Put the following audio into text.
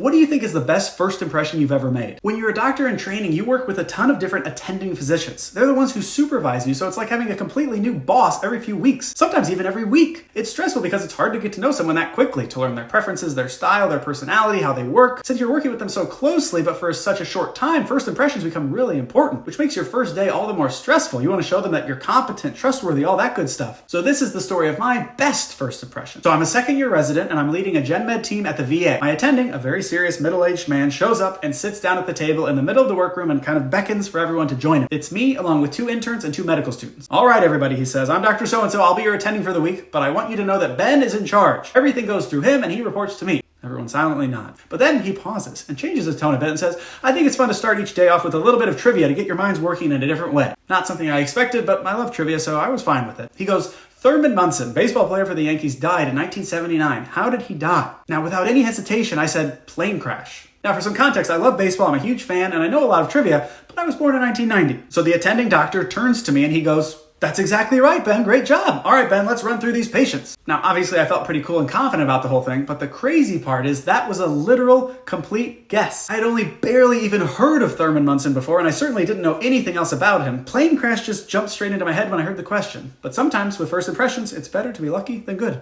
What do you think is the best first impression you've ever made? When you're a doctor in training, you work with a ton of different attending physicians. They're the ones who supervise you, so it's like having a completely new boss every few weeks, sometimes even every week. It's stressful because it's hard to get to know someone that quickly, to learn their preferences, their style, their personality, how they work. Since you're working with them so closely, but for such a short time, first impressions become really important, which makes your first day all the more stressful. You want to show them that you're competent, trustworthy, all that good stuff. So this is the story of my best first impression. So I'm a second-year resident, and I'm leading a gen med team at the VA. My attending, a very serious middle-aged man, shows up and sits down at the table in the middle of the workroom and kind of beckons for everyone to join him. It's me, along with 2 interns and 2 medical students. All right, everybody, he says, I'm Dr. So-and-so. I'll be your attending for the week, but I want you to know that Ben is in charge. Everything goes through him, and he reports to me. Everyone silently nods. But then he pauses and changes his tone a bit and says, I think it's fun to start each day off with a little bit of trivia to get your minds working in a different way. Not something I expected, but I love trivia, so I was fine with it. He goes, Thurman Munson, baseball player for the Yankees, died in 1979. How did he die? Now, without any hesitation, I said, plane crash. Now, for some context, I love baseball, I'm a huge fan, and I know a lot of trivia, but I was born in 1990. So the attending doctor turns to me and he goes, that's exactly right, Ben. Great job. All right, Ben, let's run through these patients. Now, obviously, I felt pretty cool and confident about the whole thing, but the crazy part is that was a literal, complete guess. I had only barely even heard of Thurman Munson before, and I certainly didn't know anything else about him. Plane crash just jumped straight into my head when I heard the question. But sometimes, with first impressions, it's better to be lucky than good.